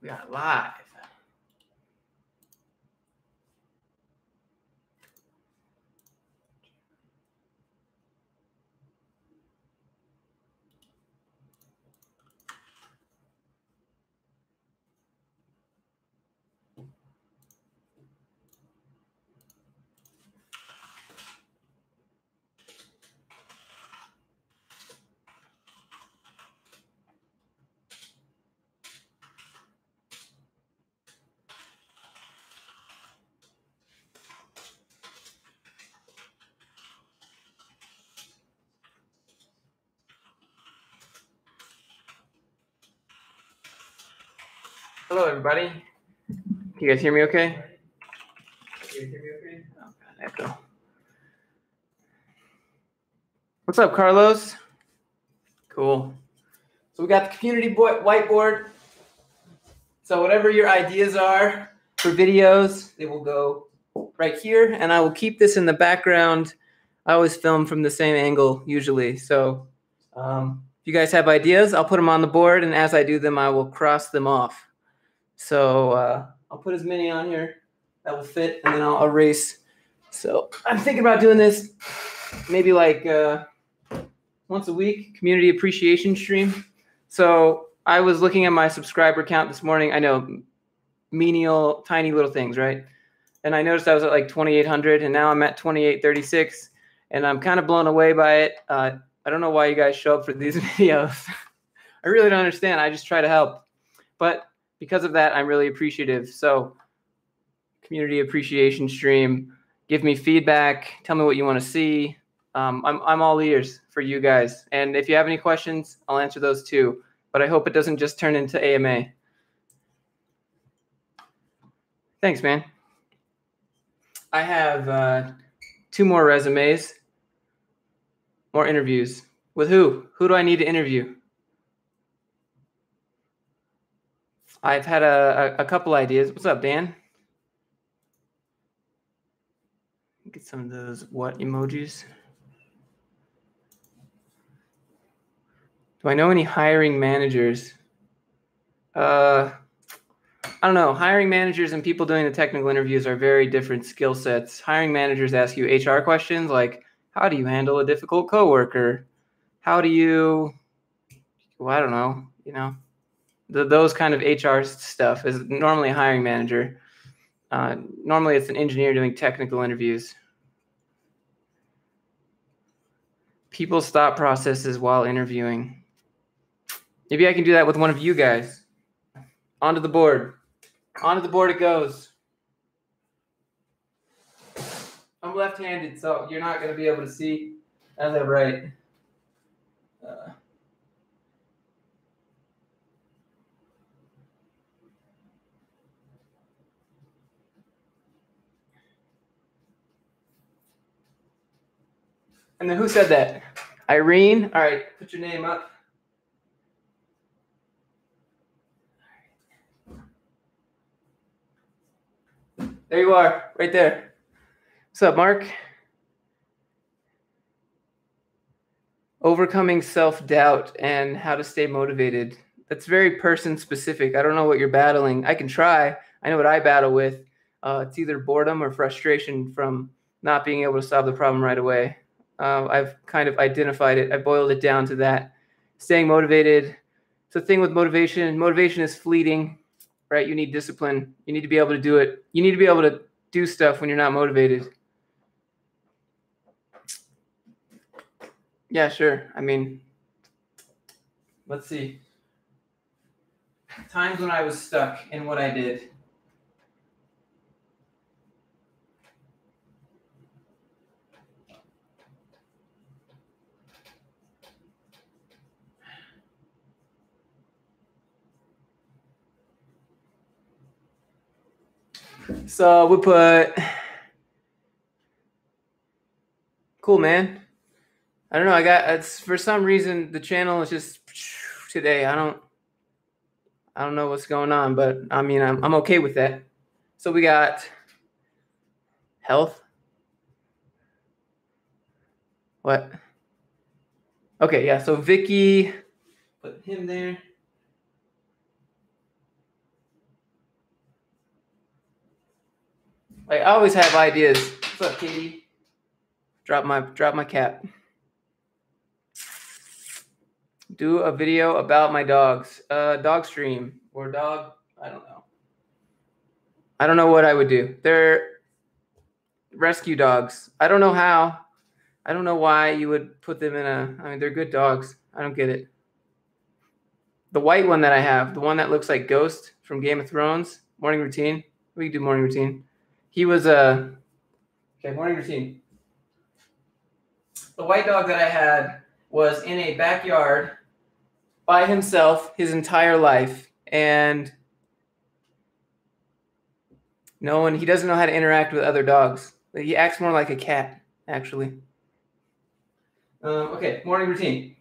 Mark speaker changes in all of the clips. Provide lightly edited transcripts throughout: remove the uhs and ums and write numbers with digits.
Speaker 1: We got live. Hello, everybody. Can you guys hear me okay? Oh, God, echo. What's up, Carlos? Cool. So we got the community whiteboard. So whatever your ideas are for videos, they will go right here, and I will keep this in the background. I always film from the same angle usually. So if you guys have ideas, I'll put them on the board, and as I do them, I will cross them off. So I'll put as many on here that will fit, and then I'll erase. So I'm thinking about doing this maybe like once a week, community appreciation stream. So I was looking at my subscriber count this morning. I know, menial, tiny little things, right? And I noticed I was at like 2,800, and now I'm at 2,836, and I'm kind of blown away by it. I don't know why you guys show up for these videos. I really don't understand. I just try to help. But because of that, I'm really appreciative. So community appreciation stream, give me feedback, tell me what you want to see. I'm all ears for you guys. And if you have any questions, I'll answer those too. But I hope it doesn't just turn into AMA. Thanks, man. I have 2 more resumes, more interviews. With who? Who do I need to interview? I've had a couple ideas. What's up, Dan? Get some of those what emojis. Do I know any hiring managers? I don't know. Hiring managers and people doing the technical interviews are very different skill sets. Hiring managers ask you HR questions like, how do you handle a difficult coworker? How do you, well, I don't know, those kind of HR stuff is normally a hiring manager. Normally it's an engineer doing technical interviews. People's thought processes while interviewing. Maybe I can do that with one of you guys. Onto the board. Onto the board it goes. I'm left-handed, so you're not going to be able to see as I write. And then who said that? Irene? All right, put your name up. There you are, right there. What's up, Mark? Overcoming self-doubt and how to stay motivated. That's very person-specific. I don't know what you're battling. I can try. I know what I battle with. It's either boredom or frustration from not being able to solve the problem right away. I've kind of identified it. I boiled it down to that. Staying motivated. It's the thing with motivation. Motivation is fleeting, right? You need discipline. You need to be able to do it. You need to be able to do stuff when you're not motivated. Yeah, sure. I mean, let's see. Times when I was stuck in what I did. So we put, cool, man. I don't know. It's for some reason the channel is just today. I don't know what's going on, but I mean, I'm okay with that. So we got health. What? Okay, yeah. So Vicky, put him there. Like, I always have ideas. What's up, Katie? Drop my cap. Do a video about my dogs. Dog stream or dog. I don't know. I don't know what I would do. They're rescue dogs. I don't know how. I don't know why you would put them in a. I mean, they're good dogs. I don't get it. The white one that I have, the one that looks like Ghost from Game of Thrones, morning routine. We can do morning routine. He was a. Okay, morning routine. The white dog that I had was in a backyard by himself his entire life, and he doesn't know how to interact with other dogs. He acts more like a cat, actually. Okay, morning routine.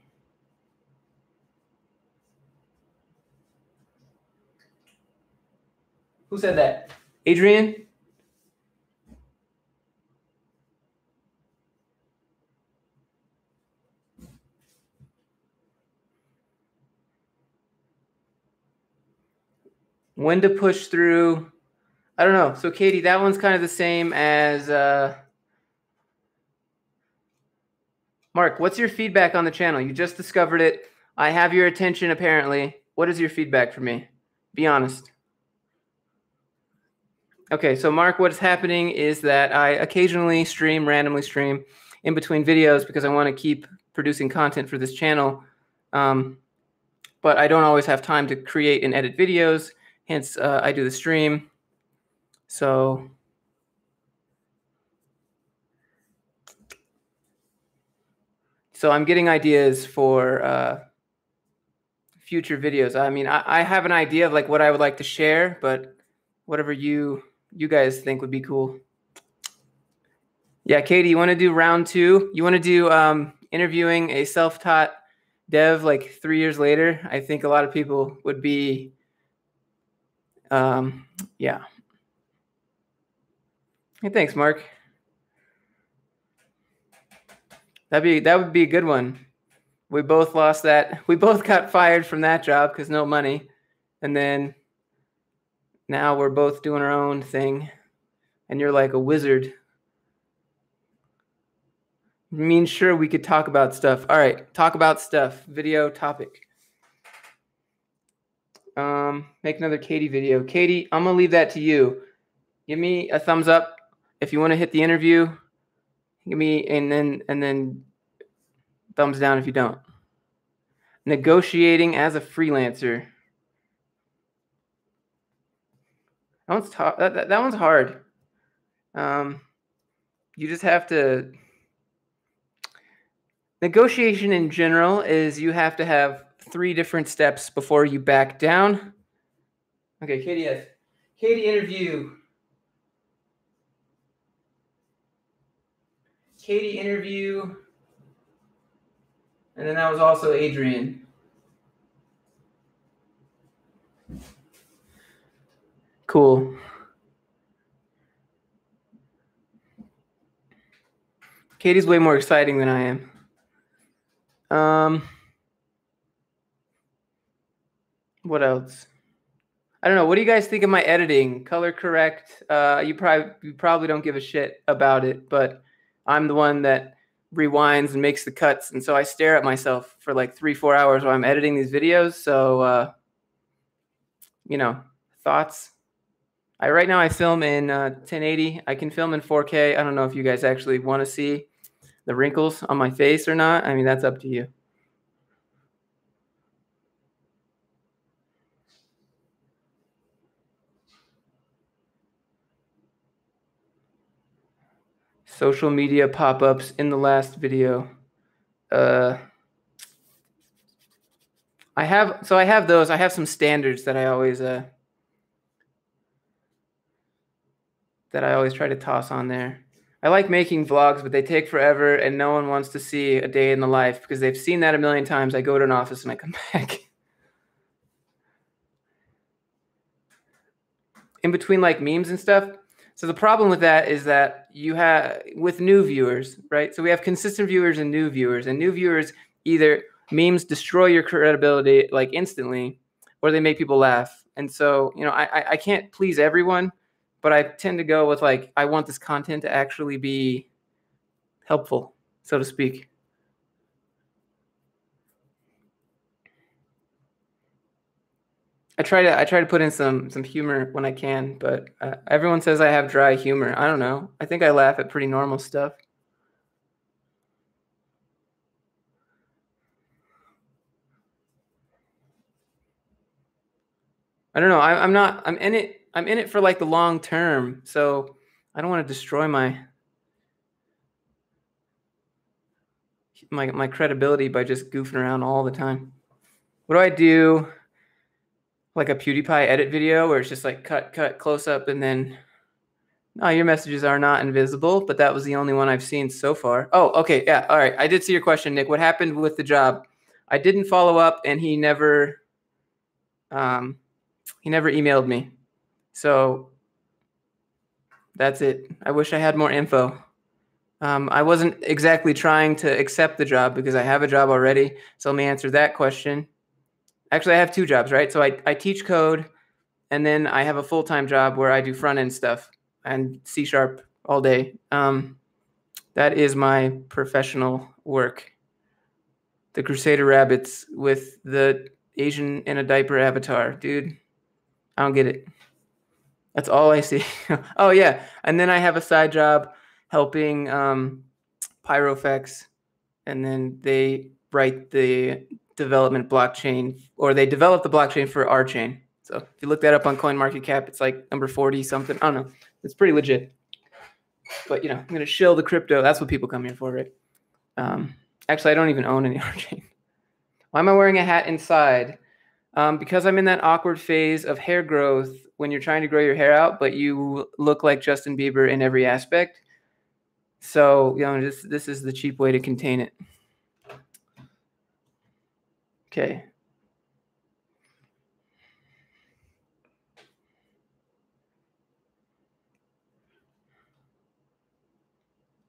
Speaker 1: Who said that? Adrian? When to push through? I don't know. So, Katie, that one's kind of the same as Mark. What's your feedback on the channel? You just discovered it. I have your attention, apparently. What is your feedback for me? Be honest. Okay, so Mark, what's happening is that I occasionally randomly stream in between videos because I want to keep producing content for this channel. But I don't always have time to create and edit videos. Hence, I do the stream. So I'm getting ideas for future videos. I mean, I have an idea of like what I would like to share, but whatever you guys think would be cool. Yeah, Katie, you want to do round 2? You want to do interviewing a self-taught dev like 3 years later? I think a lot of people would be, yeah. Hey, thanks, Mark. That would be a good one. We both lost that. We both got fired from that job because no money, and then now we're both doing our own thing, and you're like a wizard. I mean, sure, we could talk about stuff. All right, talk about stuff. Video topic. Make another Katie video. Katie, I'm gonna leave that to you. Give me a thumbs up if you want to hit the interview. Give me and then thumbs down if you don't. Negotiating as a freelancer. That one's hard. You just have to. Negotiation in general is you have to have 3 different steps before you back down. Okay, Katie, yes. Katie interview. Katie interview. And then that was also Adrian. Cool. Katie's way more exciting than I am. What else? I don't know. What do you guys think of my editing? Color correct. You probably don't give a shit about it, but I'm the one that rewinds and makes the cuts, and so I stare at myself for like 3-4 hours while I'm editing these videos. So thoughts. Right now I film in 1080. I can film in 4K. I don't know if you guys actually want to see the wrinkles on my face or not. I mean, that's up to you. Social media pop-ups in the last video. I have those. I have some standards that I always try to toss on there. I like making vlogs, but they take forever, and no one wants to see a day in the life because they've seen that a million times. I go to an office and I come back. In between like memes and stuff. So the problem with that is that you have with new viewers, right? So we have consistent viewers and new viewers either memes destroy your credibility like instantly, or they make people laugh. And so, I can't please everyone, but I tend to go with like, I want this content to actually be helpful, so to speak. I try to put in some humor when I can, but everyone says I have dry humor. I don't know. I think I laugh at pretty normal stuff. I don't know. I'm not. I'm in it. I'm in it for like the long term. So I don't want to destroy my credibility by just goofing around all the time. What do I do? Like a PewDiePie edit video where it's just like cut, close up, and then no, your messages are not invisible, but that was the only one I've seen so far. Oh, okay, yeah, all right. I did see your question, Nick. What happened with the job? I didn't follow up, and he never emailed me. So that's it. I wish I had more info. I wasn't exactly trying to accept the job because I have a job already. So let me answer that question. Actually, I have two jobs, right? So I teach code, and then I have a full-time job where I do front-end stuff and C# all day. That is my professional work. The Crusader Rabbits with the Asian in a diaper avatar. Dude, I don't get it. That's all I see. Oh, yeah. And then I have a side job helping Pyrofex, and then they write the development blockchain, or they develop the blockchain for our chain. So if you look that up on CoinMarketCap, it's like number 40 something. I don't know. It's pretty legit. But, you know, I'm going to shill the crypto. That's what people come here for, right? Actually, I don't even own any R-Chain. Why am I wearing a hat inside? Because I'm in that awkward phase of hair growth when you're trying to grow your hair out, but you look like Justin Bieber in every aspect. So, you know, this is the cheap way to contain it. Okay.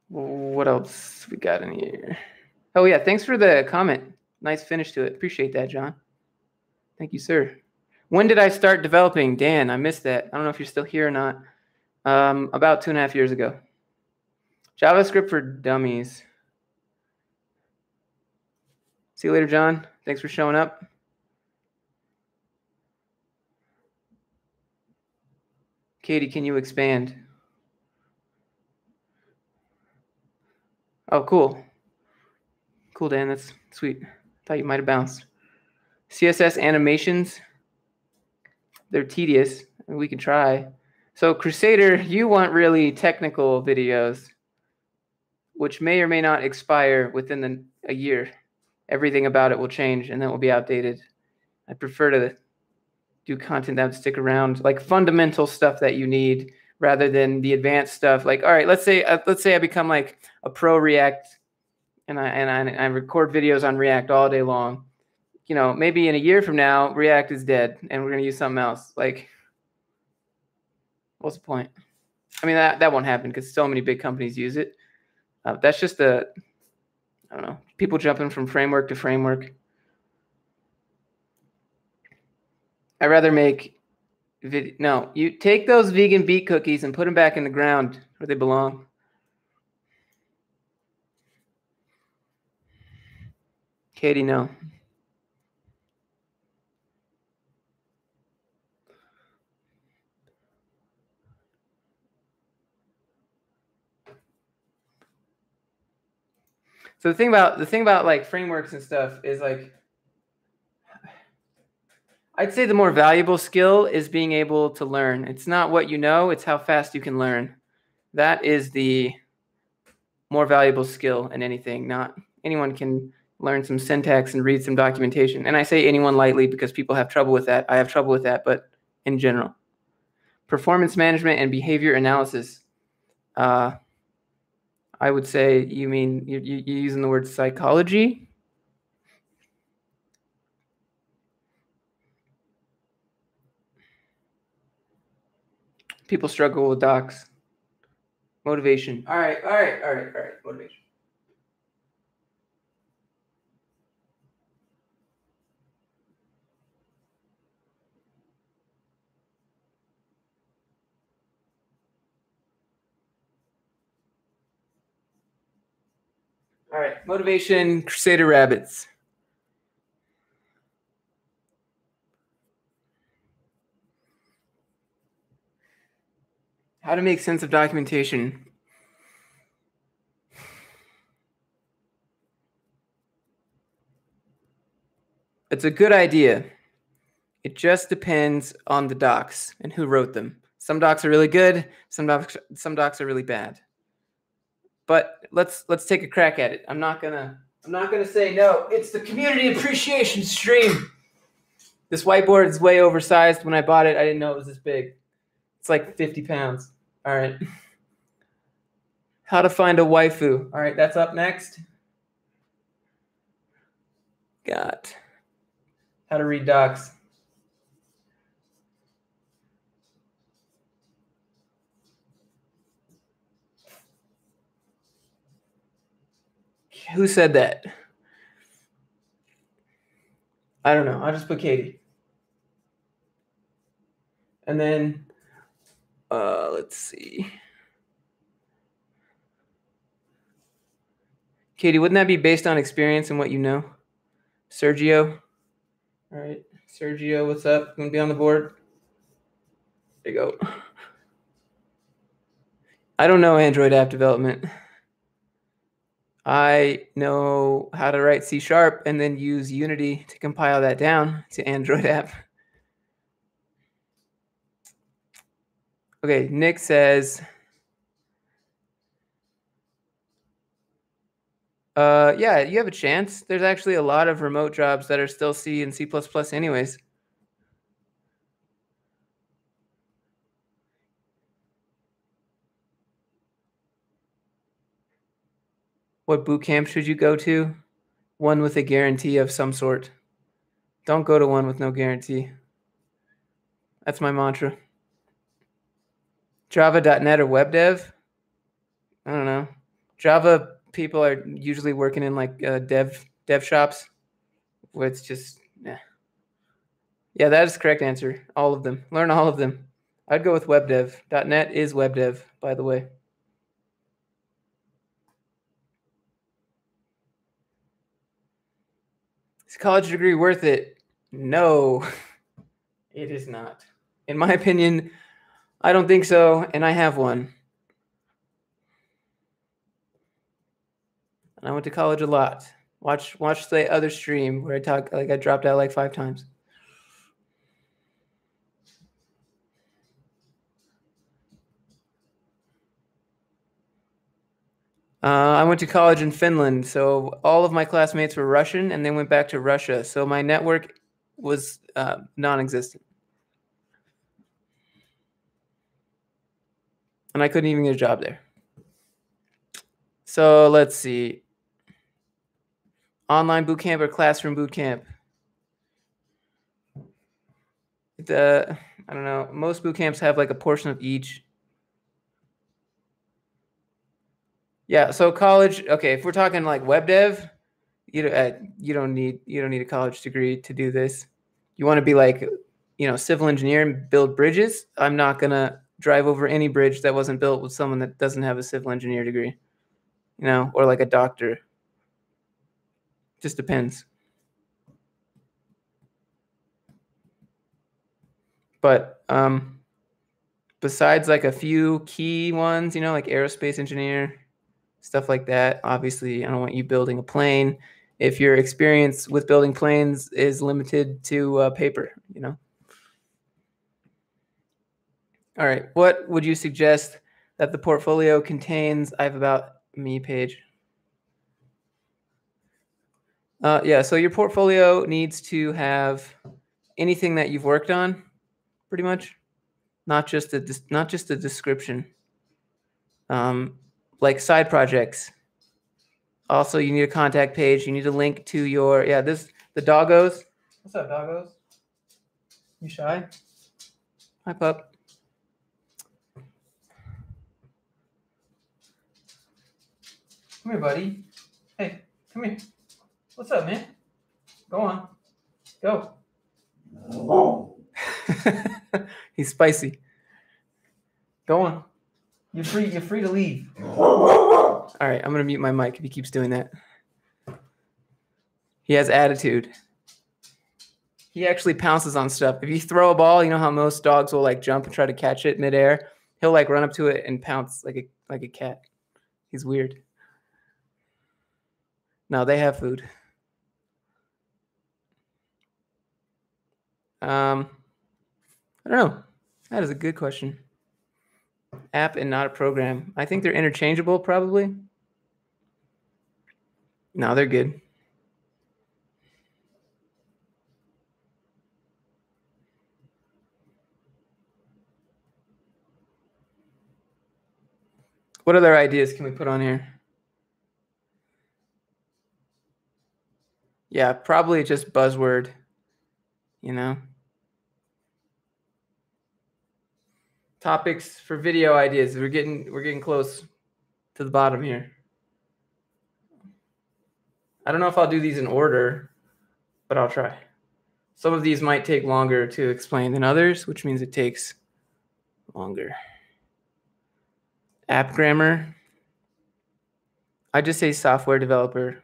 Speaker 1: What else we got in here? Oh, yeah. Thanks for the comment. Nice finish to it. Appreciate that, John. Thank you, sir. When did I start developing? Dan, I missed that. I don't know if you're still here or not. About 2.5 years ago. JavaScript for Dummies. See you later, John. Thanks for showing up. Katie, can you expand? Oh, cool. Cool, Dan. That's sweet. Thought you might have bounced. CSS animations. They're tedious. We can try. So, Crusader, you want really technical videos, which may or may not expire within a year. Everything about it will change, and then it will be outdated. I prefer to do content that would stick around, like fundamental stuff that you need, rather than the advanced stuff. Like, all right, let's say I become like a pro React, and I record videos on React all day long. You know, maybe in a year from now, React is dead, and we're gonna use something else. Like, what's the point? I mean, that won't happen because so many big companies use it. That's just I don't know, people jumping from framework to framework. I'd rather make no, you take those vegan beet cookies and put them back in the ground where they belong. Katie, no. So the thing about like frameworks and stuff is like, I'd say the more valuable skill is being able to learn. It's not what you know, it's how fast you can learn. That is the more valuable skill in anything. Not anyone can learn some syntax and read some documentation. And I say anyone lightly because people have trouble with that. I have trouble with that, but in general. Performance management and behavior analysis. I would say you mean you're using the word psychology. People struggle with docs. Motivation. All right. Motivation. All right, motivation, Crusader Rabbits. How to make sense of documentation. It's a good idea. It just depends on the docs and who wrote them. Some docs are really good. Some docs are really bad. But let's take a crack at it. I'm not gonna say no. It's the community appreciation stream. This whiteboard is way oversized. When I bought it, I didn't know it was this big. It's like 50 pounds. All right. How to find a waifu. All right, that's up next. Got how to read docs. Who said that? I don't know. I'll just put Katie. And then, let's see. Katie, wouldn't that be based on experience and what you know? Sergio. All right. Sergio, what's up? Gonna be on the board? There you go. I don't know Android app development. I know how to write C# and then use Unity to compile that down to Android app. Okay, Nick says, yeah, you have a chance. There's actually a lot of remote jobs that are still C and C++ anyways. What boot camp should you go to? One with a guarantee of some sort. Don't go to one with no guarantee. That's my mantra. Java.net or web dev? I don't know. Java people are usually working in like dev shops where it's just, yeah, that is the correct answer. All of them. Learn all of them. I'd go with web dev. .net is web dev, by the way. Is a college degree worth it? No, it is not. In my opinion, I don't think so, and I have one. And I went to college a lot. Watch the other stream where I talk like I dropped out like 5 times. I went to college in Finland, so all of my classmates were Russian, and they went back to Russia. So my network was non-existent. And I couldn't even get a job there. So let's see. Online boot camp or classroom boot camp? I don't know. Most boot camps have like a portion of each. Yeah, so college, okay, if we're talking like web dev, you don't need a college degree to do this. You want to be like, civil engineer and build bridges. I'm not going to drive over any bridge that wasn't built with someone that doesn't have a civil engineer degree, or like a doctor. Just depends. But besides like a few key ones, like aerospace engineer, stuff like that, obviously I don't want you building a plane if your experience with building planes is limited to paper, All right, what would you suggest that the portfolio contains? I have about me page. Yeah, so your portfolio needs to have anything that you've worked on, pretty much, not just a description. Like side projects. Also, you need a contact page. You need a link to your the doggos. What's up, doggos? You shy? Hi, pup. Come here, buddy. Hey, come here. What's up, man? Go on. Go. He's spicy. Go on. You're free to leave. All right, I'm gonna mute my mic if he keeps doing that. He has attitude. He actually pounces on stuff. If you throw a ball, you know how most dogs will like jump and try to catch it midair? He'll like run up to it and pounce like a cat. He's weird. No, they have food. I don't know. That is a good question. App and not a program. I think they're interchangeable, probably. No, they're good. What other ideas can we put on here? Yeah, probably just buzzword, you know. Topics for video ideas. We're getting close to the bottom here. I don't know if I'll do these in order, but I'll try. Some of these might take longer to explain than others, which means it takes longer. App grammar. I just say software developer.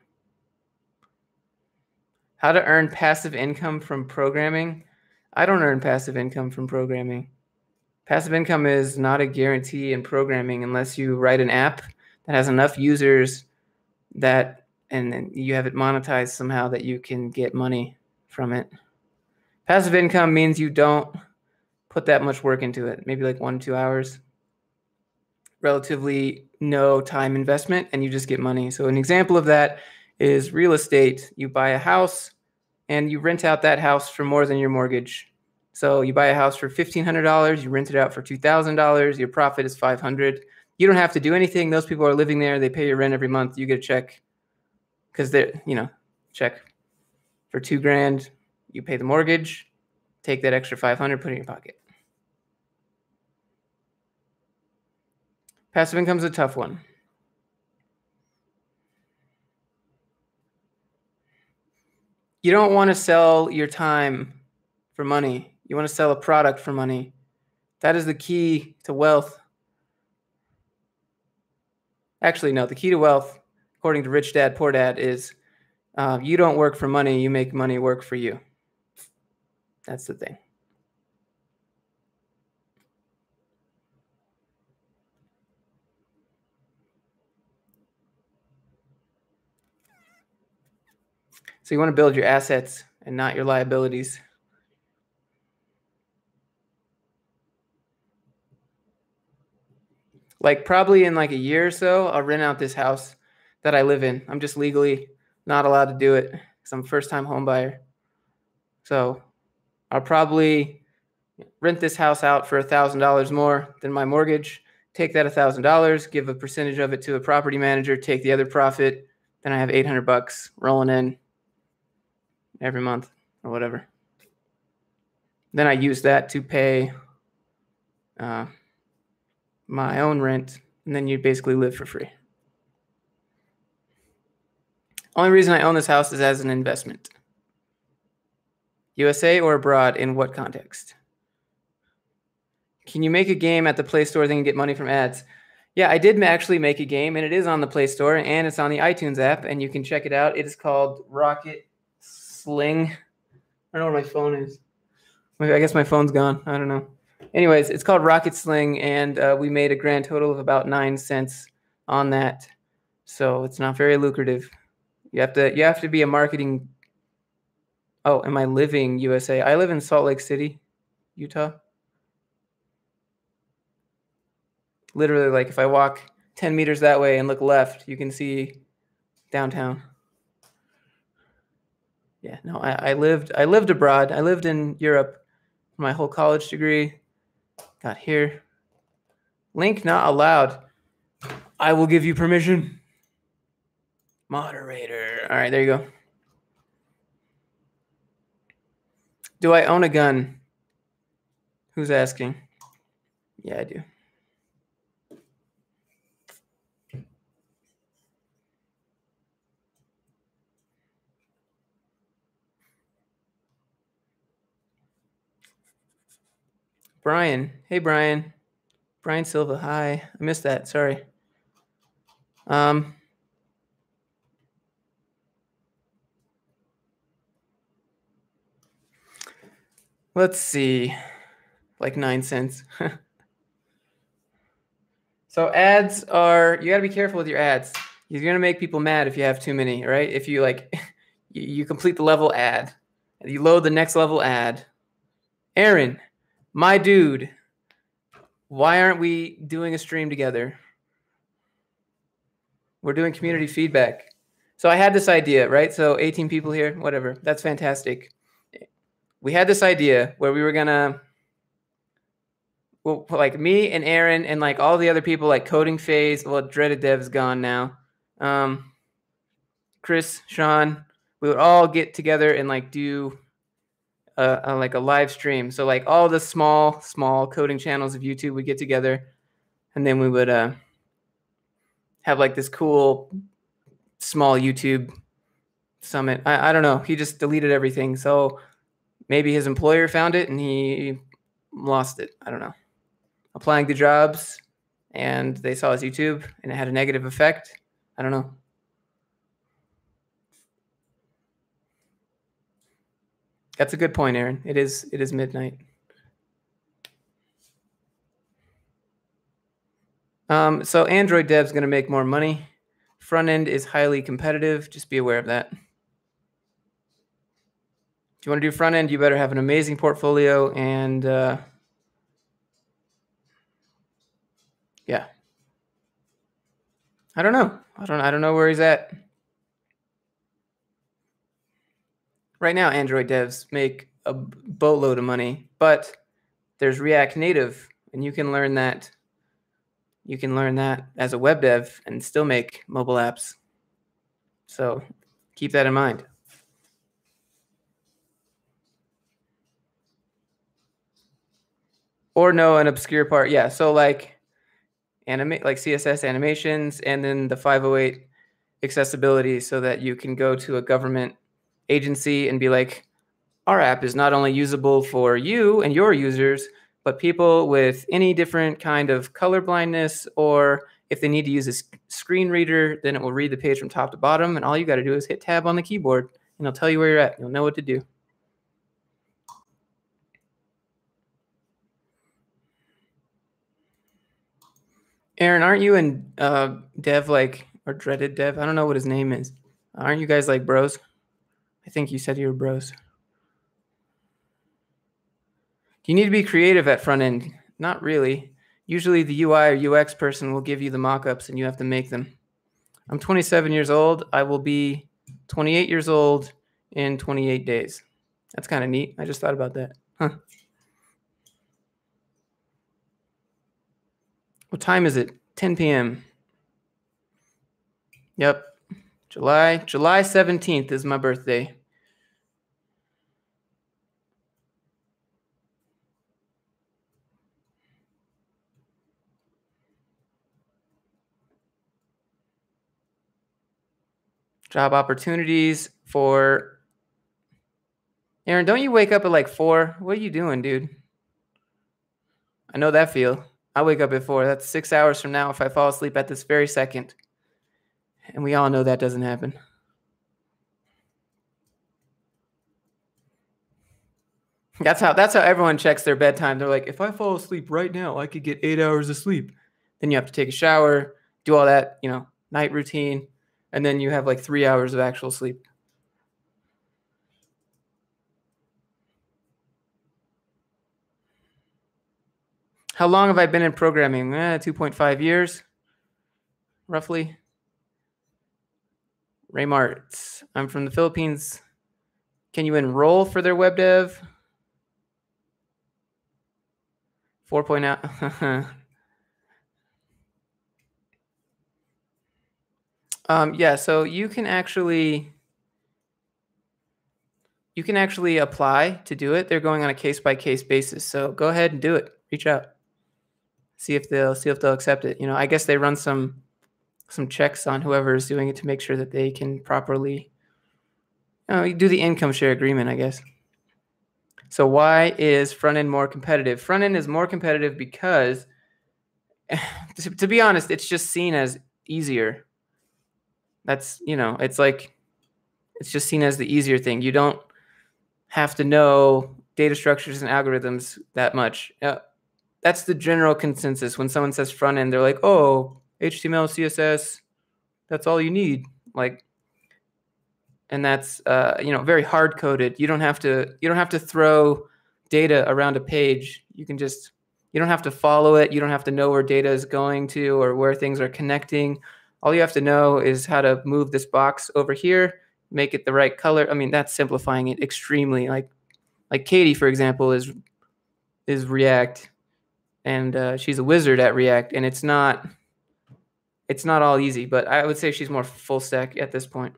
Speaker 1: How to earn passive income from programming. I don't earn passive income from programming. Passive income is not a guarantee in programming unless you write an app that has enough users that, and then you have it monetized somehow that you can get money from it. Passive income means you don't put that much work into it, maybe like 1 to 2 hours. Relatively no time investment, and you just get money. So an example of that is real estate. You buy a house and you rent out that house for more than your mortgage. So you buy a house for $1,500, you rent it out for $2,000, your profit is $500. You don't have to do anything. Those people are living there. They pay your rent every month. You get a check because they're, check for $2,000. You pay the mortgage, take that extra $500, put it in your pocket. Passive income is a tough one. You don't want to sell your time for money. You want to sell a product for money. That is the key to wealth. Actually, no, the key to wealth, according to Rich Dad, Poor Dad, is you don't work for money, you make money work for you. That's the thing. So you want to build your assets and not your liabilities. Like probably in like a year or so, I'll rent out this house that I live in. I'm just legally not allowed to do it because I'm a first-time home buyer. So I'll probably rent this house out for $1,000 more than my mortgage, take that $1,000, give a percentage of it to a property manager, take the other profit, then I have $800 rolling in every month or whatever. Then I use that to pay my own rent, and then you basically live for free. Only reason I own this house is as an investment. USA or abroad, in what context? Can you make a game at the Play Store then get money from ads? Yeah, I did actually make a game, and it is on the Play Store, and it's on the iTunes app, and you can check it out. It is called Rocket Sling. I don't know where my phone is. I guess my phone's gone. I don't know. Anyways, it's called Rocket Sling, and we made a grand total of about 9 cents on that. So it's not very lucrative. You have to be a marketing. Oh, am I living USA? I live in Salt Lake City, Utah. Literally, like if I walk 10 meters that way and look left, you can see downtown. Yeah, no, I lived abroad. I lived in Europe for my whole college degree. Got here. Link not allowed. I will give you permission. Moderator. All right, there you go. Do I own a gun? Who's asking? Yeah, I do. Brian. Hey, Brian. Brian Silva. Hi. I missed that. Sorry. Let's see, like 9 cents. So ads are, you got to be careful with your ads. You're going to make people mad if you have too many, right? If you like, you complete the level ad, you load the next level ad. Aaron, my dude, why aren't we doing a stream together? We're doing community feedback. So I had this idea, right? So 18 people here, whatever. That's fantastic. We had this idea where we were going to, well, like me and Aaron and like all the other people, like Coding Phase. Well, Dreaded Dev's gone now. Chris, Sean, we would all get together and like do like a live stream. So like all the small coding channels of YouTube would get together, and then we would have like this cool small YouTube summit. I don't know. He just deleted everything. So maybe his employer found it and he lost it. I don't know. Applying to jobs and they saw his YouTube and it had a negative effect. I don't know. That's a good point, Aaron. It is midnight. So Android dev's going to make more money. Front end is highly competitive. Just be aware of that. If you want to do front end, you better have an amazing portfolio and yeah. I don't know. I don't know where he's at. Right now, Android devs make a boatload of money, but there's React Native, and you can learn that. You can learn that as a web dev and still make mobile apps. So keep that in mind. Or know an obscure part. Yeah. So like like CSS animations and then the 508 accessibility so that you can go to a government agency and be like, our app is not only usable for you and your users, but people with any different kind of color blindness, or if they need to use a screen reader, then it will read the page from top to bottom. And all you got to do is hit tab on the keyboard and it'll tell you where you're at. You'll know what to do. Aaron, aren't you and Dev like, or Dreaded Dev? I don't know what his name is. Aren't you guys like bros? I think you said you were bros. Do you need to be creative at front end? Not really. Usually the UI or UX person will give you the mock-ups and you have to make them. I'm 27 years old. I will be 28 years old in 28 days. That's kind of neat. I just thought about that. Huh. What time is it? 10 p.m. Yep. July 17th is my birthday. Job opportunities for Aaron. Don't you wake up at like 4? What are you doing, dude? I know that feel. I wake up at 4. That's 6 hours from now if I fall asleep at this very second. And we all know that doesn't happen. That's how everyone checks their bedtime. They're like, if I fall asleep right now, I could get 8 hours of sleep. Then you have to take a shower, do all that, night routine, and then you have like 3 hours of actual sleep. How long have I been in programming? 2.5 years, roughly. Ray Martz. I'm from the Philippines. Can you enroll for their web dev? 4.0. Yeah, so you can actually apply to do it. They're going on a case-by-case basis. So go ahead and do it. Reach out. See if they'll accept it. I guess they run some checks on whoever is doing it to make sure that they can properly you do the income share agreement, I guess. So why is front end more competitive? Front end is more competitive because, to be honest, it's just seen as easier. That's, it's like, it's just seen as the easier thing. You don't have to know data structures and algorithms that much. That's the general consensus. When someone says front end, they're like, oh, HTML, CSS, that's all you need. Like, and that's very hard coded. You don't have to throw data around a page. You don't have to follow it. You don't have to know where data is going to or where things are connecting. All you have to know is how to move this box over here, make it the right color. I mean, that's simplifying it extremely. Like Katie, for example, is React, and she's a wizard at React, and it's not all easy, but I would say she's more full stack at this point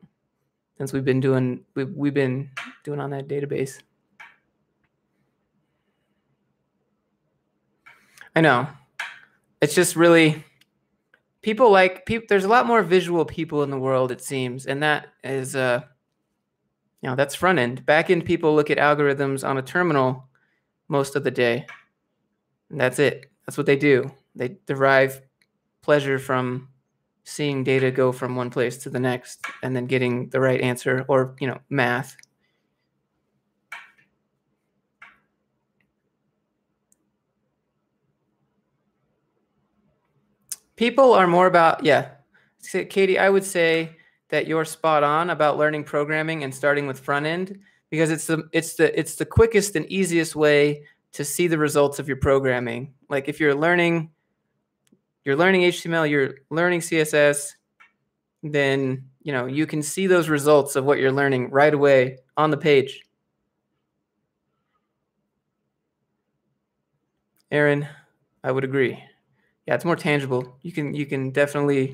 Speaker 1: since we've been doing on that database. I know. It's just really there's a lot more visual people in the world, it seems, and that is that's front end. Back end people look at algorithms on a terminal most of the day. And that's it. That's what they do. They derive pleasure from seeing data go from one place to the next and then getting the right answer, or math. People are more about, Katie, I would say that you're spot on about learning programming and starting with front end, because it's the quickest and easiest way to see the results of your programming. Like if you're learning HTML, you're learning CSS, then you can see those results of what you're learning right away on the page. Aaron, I would agree. Yeah, it's more tangible. You can definitely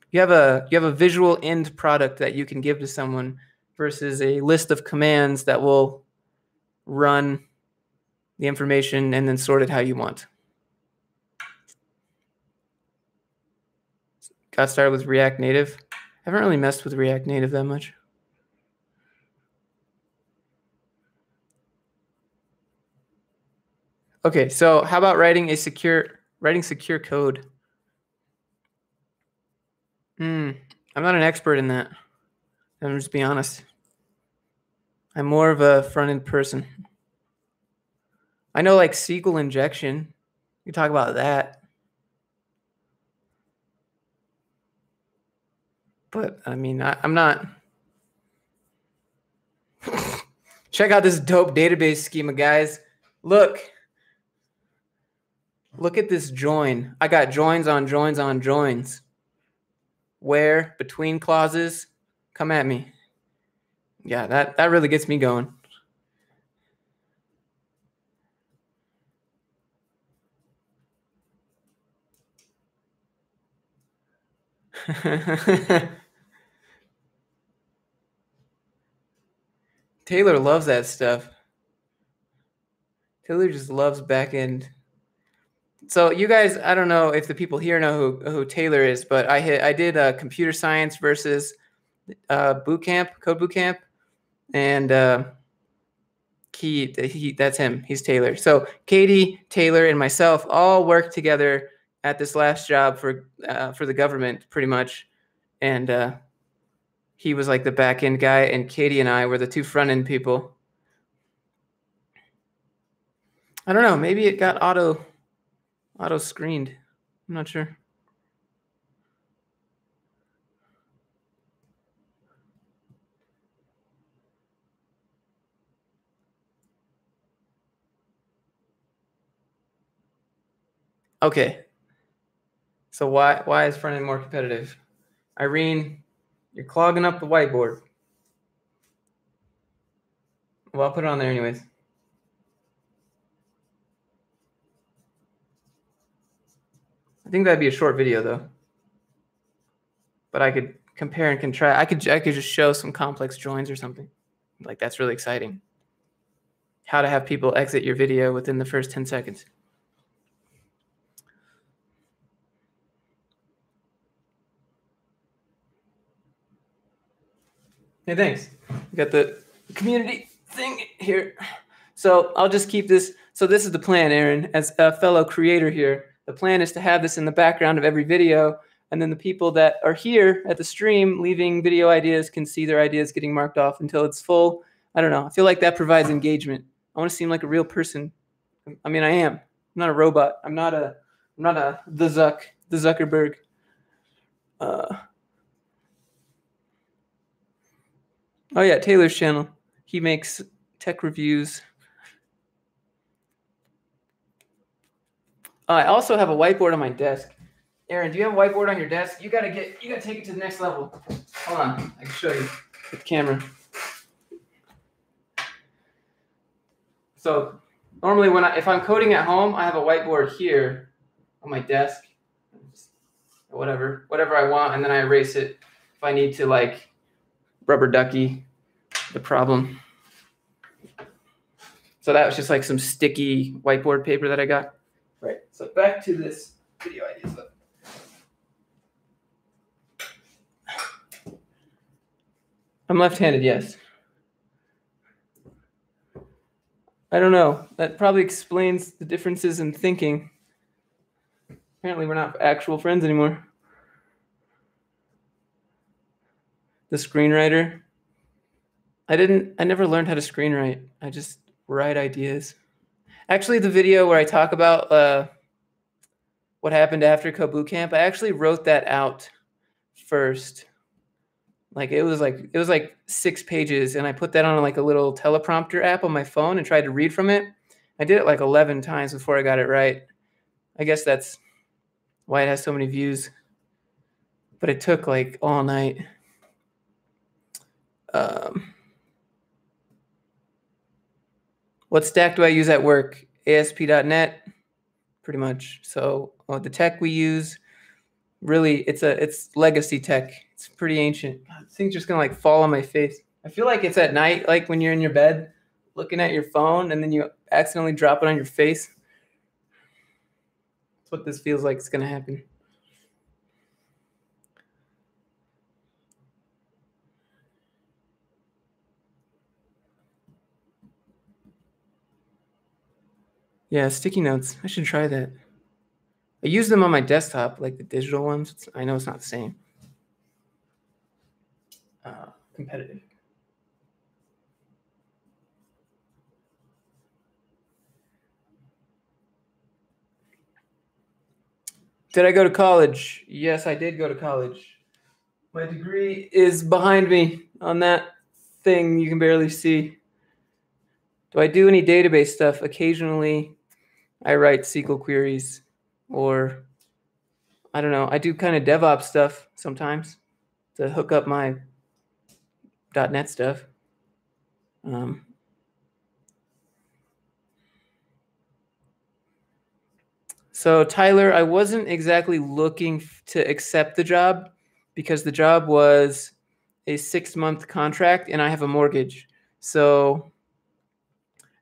Speaker 1: you have a visual end product that you can give to someone versus a list of commands that will run the information and then sort it how you want. Got started with React Native. I haven't really messed with React Native that much. Okay, so how about writing secure code? I'm not an expert in that. I'm just being honest. I'm more of a front-end person. I know like SQL injection. We talk about that. But I mean, I'm not. Check out this dope database schema, guys. Look at this join. I got joins on joins on joins. Where, between clauses, come at me. Yeah, that really gets me going. Taylor loves that stuff. Taylor just loves backend. So you guys, I don't know if the people here know who Taylor is, but I did a computer science versus code boot camp, and that's him. He's Taylor. So Katie, Taylor, and myself all worked together at this last job for the government, pretty much, and he was like the back end guy, and Katie and I were the two front end people. I don't know. Maybe it got auto screened. I'm not sure. Okay. So why is front end more competitive? Irene, you're clogging up the whiteboard. Well, I'll put it on there anyways. I think that'd be a short video though. But I could compare and contrast. I could just show some complex joins or something. Like that's really exciting. How to have people exit your video within the first 10 seconds. Hey, thanks. We got the community thing here. So I'll just keep this. So this is the plan, Aaron, as a fellow creator here. The plan is to have this in the background of every video, and then the people that are here at the stream leaving video ideas can see their ideas getting marked off until it's full. I don't know. I feel like that provides engagement. I want to seem like a real person. I mean, I am. I'm not a robot. I'm not the Zuckerberg. Oh yeah, Taylor's channel. He makes tech reviews. I also have a whiteboard on my desk. Aaron, do you have a whiteboard on your desk? You gotta take it to the next level. Hold on, I can show you with the camera. So normally if I'm coding at home, I have a whiteboard here on my desk. Whatever I want, and then I erase it if I need to like rubber ducky the problem. So that was just like some sticky whiteboard paper that I got. Right. So back to this video ideas. I'm left-handed, yes. I don't know. That probably explains the differences in thinking. Apparently, we're not actual friends anymore. The screenwriter. I never learned how to screenwrite. I just write ideas. Actually, the video where I talk about what happened after Kobu Camp, I actually wrote that out first. Like it was like 6 pages, and I put that on like a little teleprompter app on my phone and tried to read from it. I did it like 11 times before I got it right. I guess that's why it has so many views. But it took like all night. What stack do I use at work? ASP.NET, pretty much. So the tech we use, really, it's legacy tech. It's pretty ancient. God, this thing's just gonna like fall on my face. I feel like it's at night, like when you're in your bed looking at your phone and then you accidentally drop it on your face. That's what this feels like is gonna happen. Yeah, sticky notes. I should try that. I use them on my desktop, like the digital ones. I know it's not the same. Competitive. Did I go to college? Yes, I did go to college. My degree is behind me on that thing you can barely see. Do I do any database stuff? Occasionally, I write SQL queries, or I don't know. I do kind of DevOps stuff sometimes to hook up my .NET stuff. So Tyler, I wasn't exactly looking to accept the job because the job was a 6-month contract and I have a mortgage. So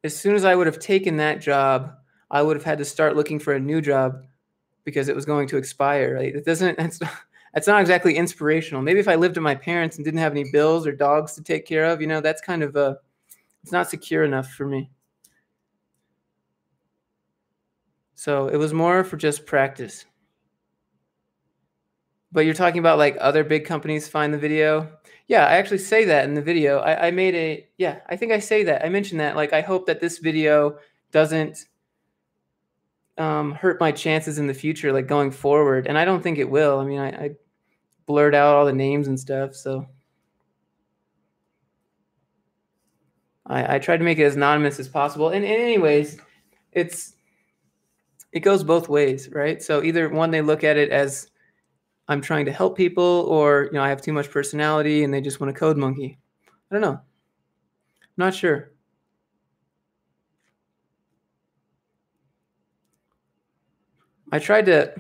Speaker 1: as soon as I would have taken that job, I would have had to start looking for a new job because it was going to expire. Right? That's not exactly inspirational. Maybe if I lived with my parents and didn't have any bills or dogs to take care of, that's kind of it's not secure enough for me. So it was more for just practice. But you're talking about like other big companies find the video. Yeah, I actually say that in the video. I think I say that. I mentioned that. Like, I hope that this video doesn't hurt my chances in the future, like going forward. And I don't think it will. I mean, I blurred out all the names and stuff. So I tried to make it as anonymous as possible. And anyways, it goes both ways, right? So either one, they look at it as I'm trying to help people, or I have too much personality and they just want a code monkey. I don't know. I'm not sure. I try to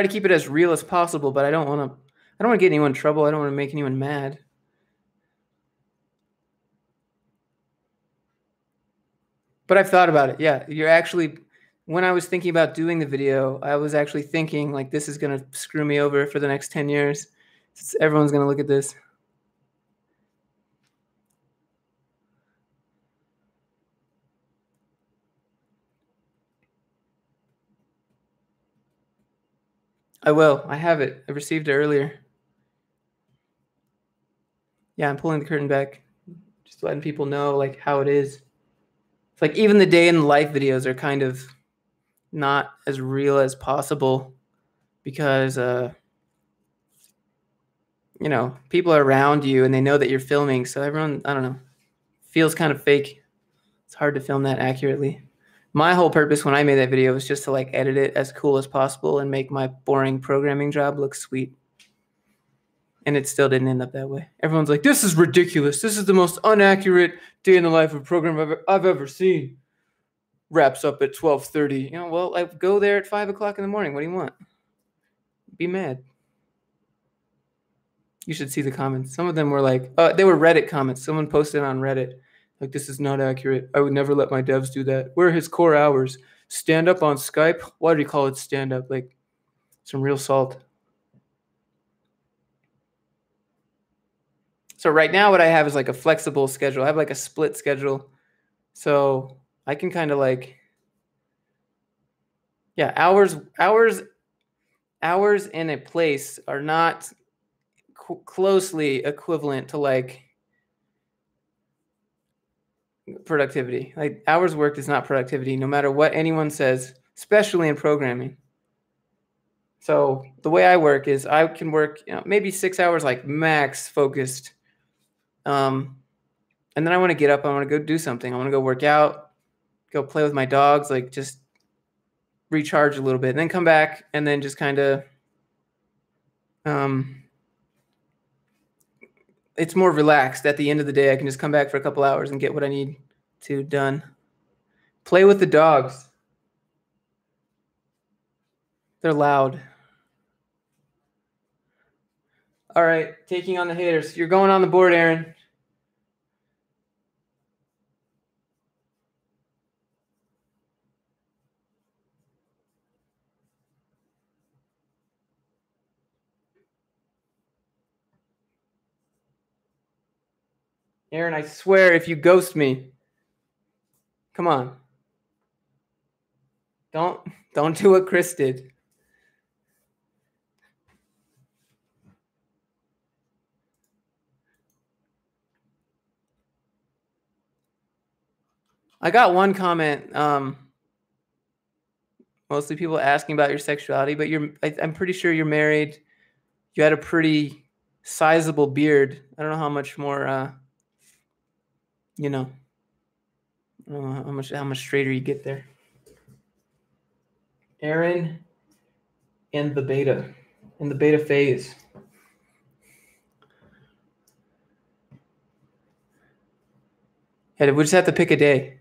Speaker 1: keep it as real as possible, but I don't want to get anyone in trouble. I don't want to make anyone mad. But I've thought about it. Yeah, when I was thinking about doing the video, I was actually thinking like, this is going to screw me over for the next 10 years. Everyone's going to look at this. I will. I have it. I received it earlier. Yeah, I'm pulling the curtain back Just letting people know like how it is. It's like even the day in the life videos are kind of not as real as possible because you know, people are around you and they know that you're filming, so everyone, I don't know, feels kind of fake. It's hard to film that accurately. My whole purpose when I made that video was just to like edit it as cool as possible and make my boring programming job look sweet. And it still didn't end up that way. Everyone's like, this is ridiculous. This is the most inaccurate day in the life of a program I've ever seen. Wraps up at 12:30. You know, well, I go there at 5 o'clock in the morning. What do you want? Be mad. You should see the comments. Some of them were like, they were Reddit comments. Someone posted on Reddit, like, this is not accurate. I would never let my devs do that. Where are his core hours? Stand up on Skype? Why do you call it stand up? Like, some real salt. So right now what I have is like a flexible schedule. I have like a split schedule. So I can kind of like, yeah, hours in a place are not closely equivalent to like productivity. Like hours worked is not productivity, no matter what anyone says, especially in programming. So the way I work is I can work, you know, maybe 6 hours, like max focused. And then I want to get up. I want to go do something. I want to go work out, go play with my dogs, like just recharge a little bit, and then come back and then just kind of, it's more relaxed. At the end of the day, I can just come back for a couple hours and get what I need to done. Play with the dogs. They're loud. All right, taking on the haters. You're going on the board, Aaron. Aaron, I swear if you ghost me, come on. Don't do what Chris did. I got one comment, mostly people asking about your sexuality, but I'm pretty sure you're married. You had a pretty sizable beard. I don't know how much more, you know, I don't know how much straighter you get there. Aaron in the beta phase. Yeah, we just have to pick a day.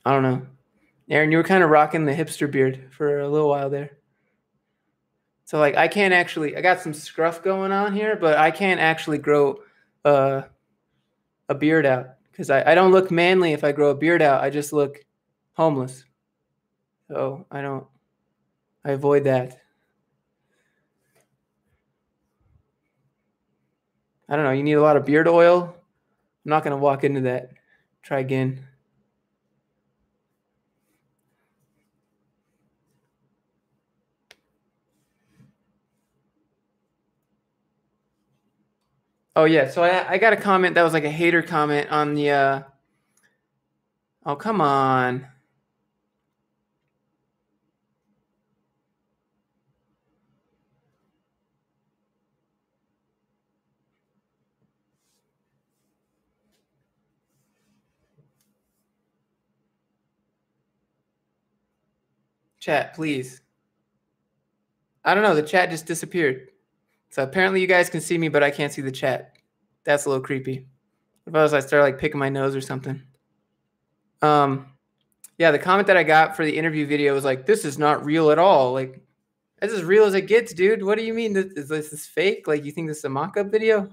Speaker 1: I don't know. Aaron, you were kind of rocking the hipster beard for a little while there. So like I got some scruff going on here, but I can't actually grow a beard out because I don't look manly if I grow a beard out. I just look homeless. So I avoid that. I don't know. You need a lot of beard oil. I'm not going to walk into that. Try again. Oh, yeah. So I got a comment that was like a hater comment on the, oh, come on. Chat, please. I don't know. The chat just disappeared. So apparently you guys can see me, but I can't see the chat. That's a little creepy. If I start like picking my nose or something. Yeah, the comment that I got for the interview video was like, this is not real at all. Like, that's as real as it gets, dude. What do you mean? Is this fake? Like, you think this is a mock-up video?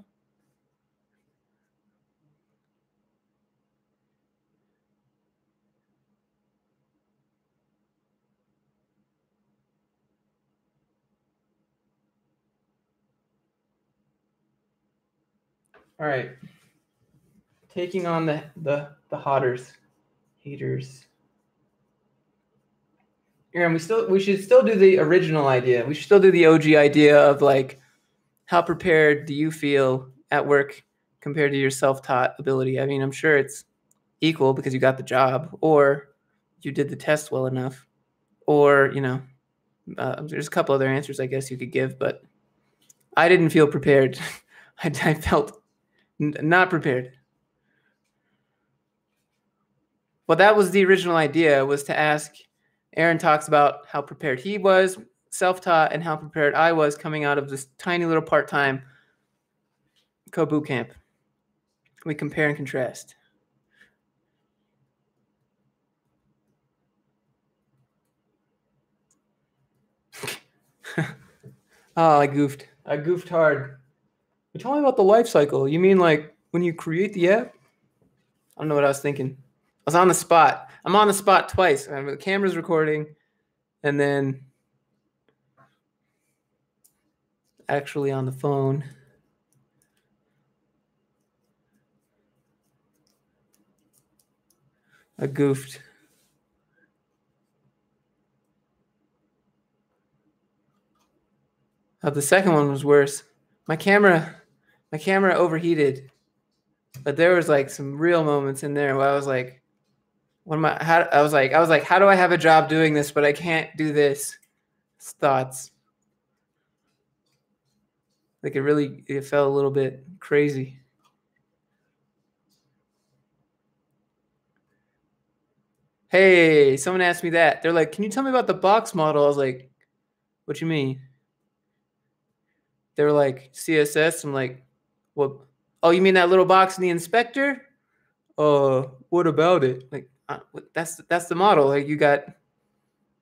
Speaker 1: All right. Taking on the haters. Aaron, we should still do the original idea. We should still do the OG idea of like how prepared do you feel at work compared to your self-taught ability? I mean, I'm sure it's equal because you got the job, or you did the test well enough, or, there's a couple other answers I guess you could give, but I didn't feel prepared. I felt not prepared. Well, that was the original idea, was to ask. Aaron talks about how prepared he was, self-taught, and how prepared I was coming out of this tiny little part-time code boot camp. We compare and contrast. Oh, I goofed. I goofed hard. You tell me about the life cycle. You mean like when you create the app? I don't know what I was thinking. I was on the spot. I'm on the spot twice. The camera's recording, and then actually on the phone. I goofed. The second one was worse. My camera overheated, but there was like some real moments in there where I was like, I was like, how do I have a job doing this, but I can't do this? Thoughts. Like it felt a little bit crazy. Hey, someone asked me that. They're like, can you tell me about the box model? I was like, what you mean? They were like, CSS. I'm like, what? Oh, you mean that little box in the inspector? What about it? Like, that's the model. Like, you got,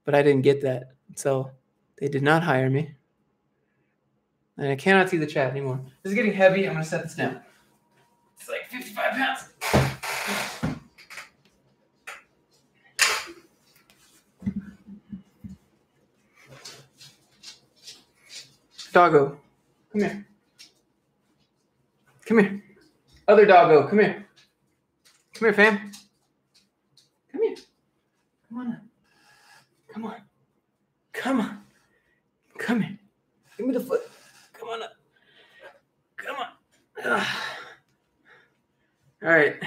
Speaker 1: but I didn't get that. So they did not hire me. And I cannot see the chat anymore. This is getting heavy. I'm going to set this down. It's like 55 pounds. Doggo, come here. Come here. Other doggo, come here. Come here, fam. Come here. Come on up. Come on. Come on. Come here. Give me the foot. Come on up. Come on. Ugh. All right.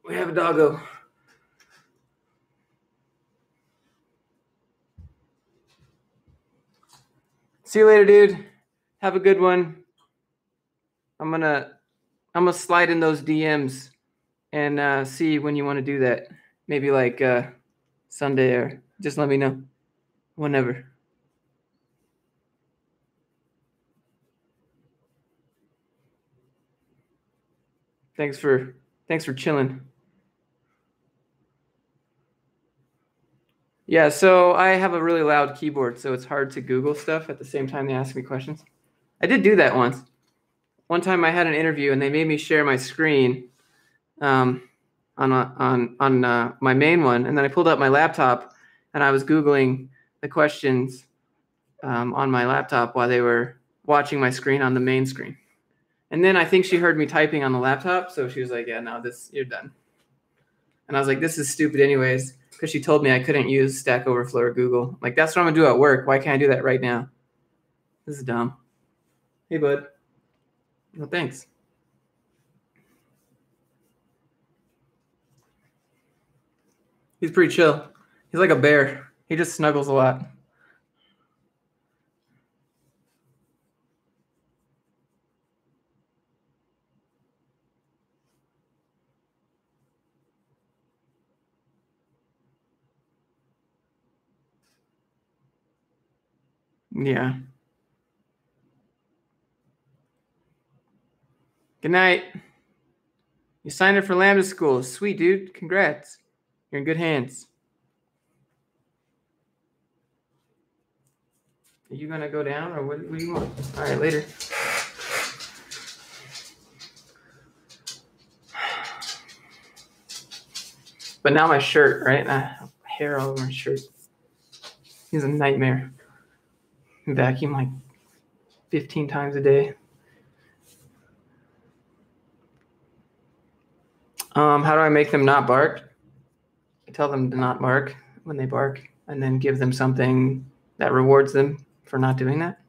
Speaker 1: We have a doggo. See you later, dude. Have a good one. I'm gonna slide in those DMs and see when you want to do that. Maybe like Sunday, or just let me know whenever. Thanks for chilling. Yeah, so I have a really loud keyboard, so it's hard to Google stuff at the same time they ask me questions. I did do that once. One time I had an interview and they made me share my screen on my main one, and then I pulled up my laptop and I was Googling the questions on my laptop while they were watching my screen on the main screen. And then I think she heard me typing on the laptop, so she was like, yeah, no, you're done. And I was like, this is stupid anyways, because she told me I couldn't use Stack Overflow or Google. Like, that's what I'm going to do at work. Why can't I do that right now? This is dumb. Hey, bud. Well, thanks. He's pretty chill. He's like a bear. He just snuggles a lot. Yeah. Good night. You signed up for Lambda School. Sweet, dude. Congrats. You're in good hands. Are you going to go down, or what do you want? All right, later. But now my shirt, right? Hair all over my shirt. He's a nightmare. Vacuum like 15 times a day. How do I make them not bark? I tell them to not bark when they bark, and then give them something that rewards them for not doing that.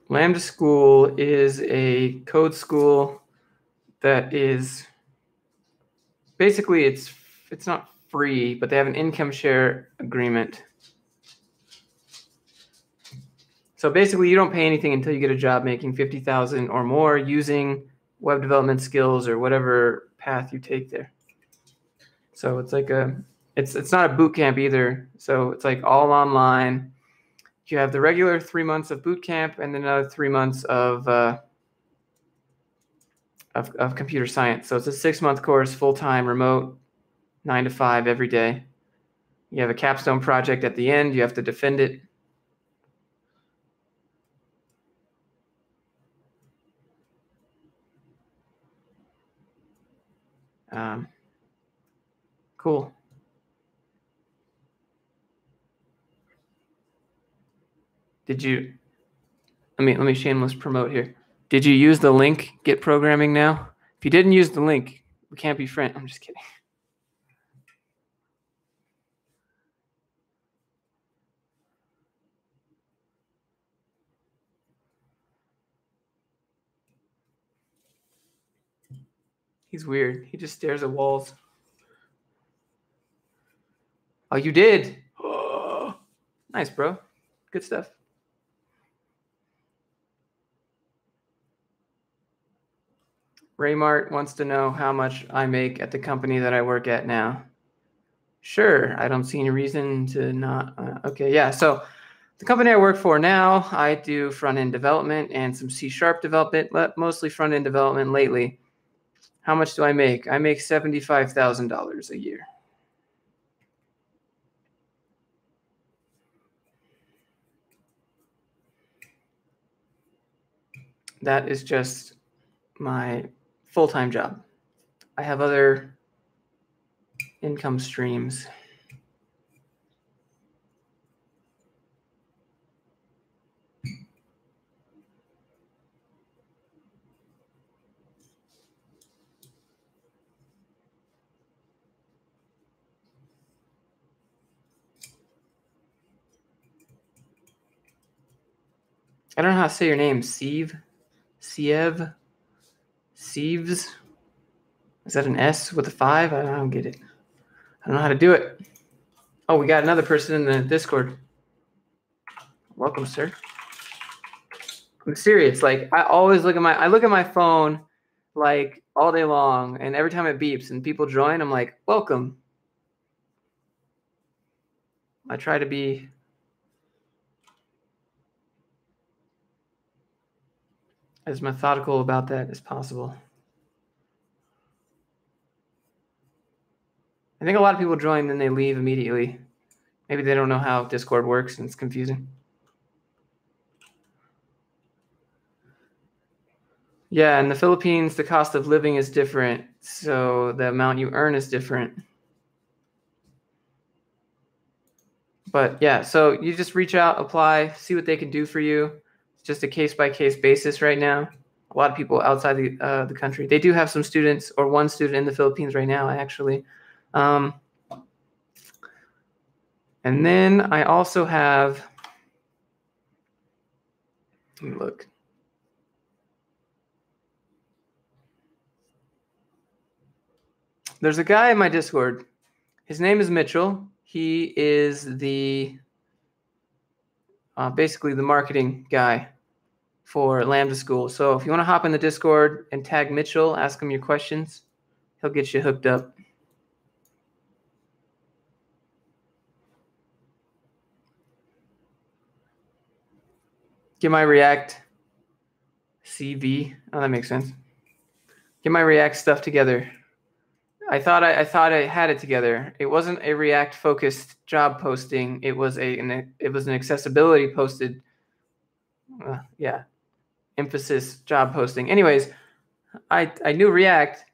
Speaker 1: Lambda School is a code school that is basically it's not free, but they have an income share agreement. So basically, you don't pay anything until you get a job making $50,000 or more using web development skills or whatever path you take there. So it's like it's not a boot camp either. So it's like all online. You have the regular 3 months of boot camp and then another 3 months of computer science. So it's a 6-month course, full-time, remote, 9 to 5 every day. You have a capstone project at the end. You have to defend it. Cool. Did you? Let me shameless promote here. Did you use the link Get Programming Now? If you didn't use the link, we can't be friends. I'm just kidding. He's weird. He just stares at walls. Oh, you did? Oh, nice, bro. Good stuff. Raymart wants to know how much I make at the company that I work at now. Sure, I don't see any reason to not. Okay, yeah. So the company I work for now, I do front-end development and some C# development, mostly front-end development lately. How much do I make? I make $75,000 a year. That is just my full-time job. I have other income streams. I don't know how to say your name. Siev? Siev? Sieves? Is that an S with a 5? I don't get it. I don't know how to do it. Oh, we got another person in the Discord. Welcome, sir. I'm serious. Like, I always look at my phone like all day long, and every time it beeps and people join, I'm like, welcome. I try to be as methodical about that as possible. I think a lot of people join, then they leave immediately. Maybe they don't know how Discord works and it's confusing. Yeah, in the Philippines, the cost of living is different, so the amount you earn is different. But yeah, so you just reach out, apply, see what they can do for you. It's just a case-by-case basis right now. A lot of people outside the country. They do have some students, or one student in the Philippines right now, actually. And then I also have, let me look. There's a guy in my Discord. His name is Mitchell. He is the basically the marketing guy for Lambda School. So if you want to hop in the Discord and tag Mitchell, ask him your questions, he'll get you hooked up. Get my React CV. Oh, that makes sense. Get my React stuff together. I thought I had it together. It wasn't a React focused job posting. It was an accessibility posted. Emphasis job posting. Anyways, I knew React.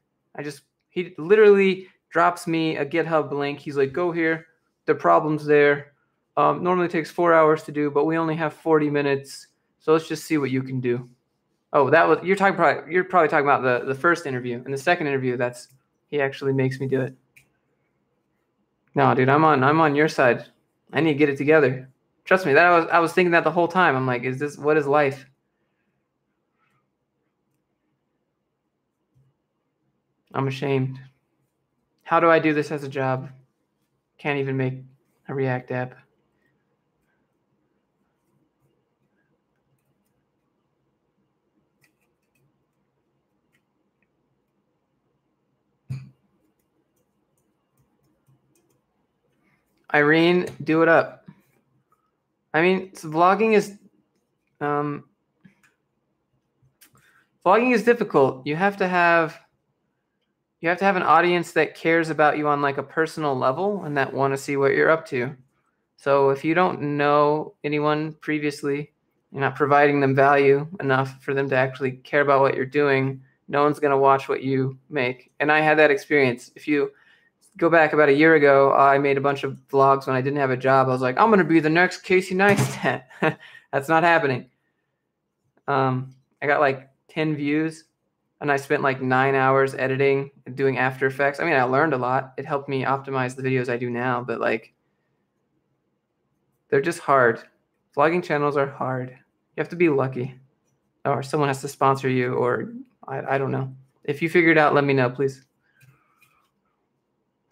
Speaker 1: He literally drops me a GitHub link. He's like, go here. The problem's there. Normally takes 4 hours to do, but we only have 40 minutes. So let's just see what you can do. Oh, you're probably talking about the first interview. And the second interview, he actually makes me do it. No, dude, I'm on your side. I need to get it together. Trust me, I was thinking that the whole time. I'm like, what is life? I'm ashamed. How do I do this as a job? Can't even make a React app. Irene, do it up. I mean, so vlogging is difficult. You have to have an audience that cares about you on like a personal level and that want to see what you're up to. So if you don't know anyone previously, you're not providing them value enough for them to actually care about what you're doing, no one's going to watch what you make. And I had that experience. If you go back about a year ago, I made a bunch of vlogs when I didn't have a job. I was like, I'm going to be the next Casey Neistat. That's not happening. I got like 10 views and I spent like 9 hours editing and doing After Effects. I mean, I learned a lot. It helped me optimize the videos I do now, but like, they're just hard. Vlogging channels are hard. You have to be lucky, or someone has to sponsor you, or I don't know. If you figure it out, let me know, please.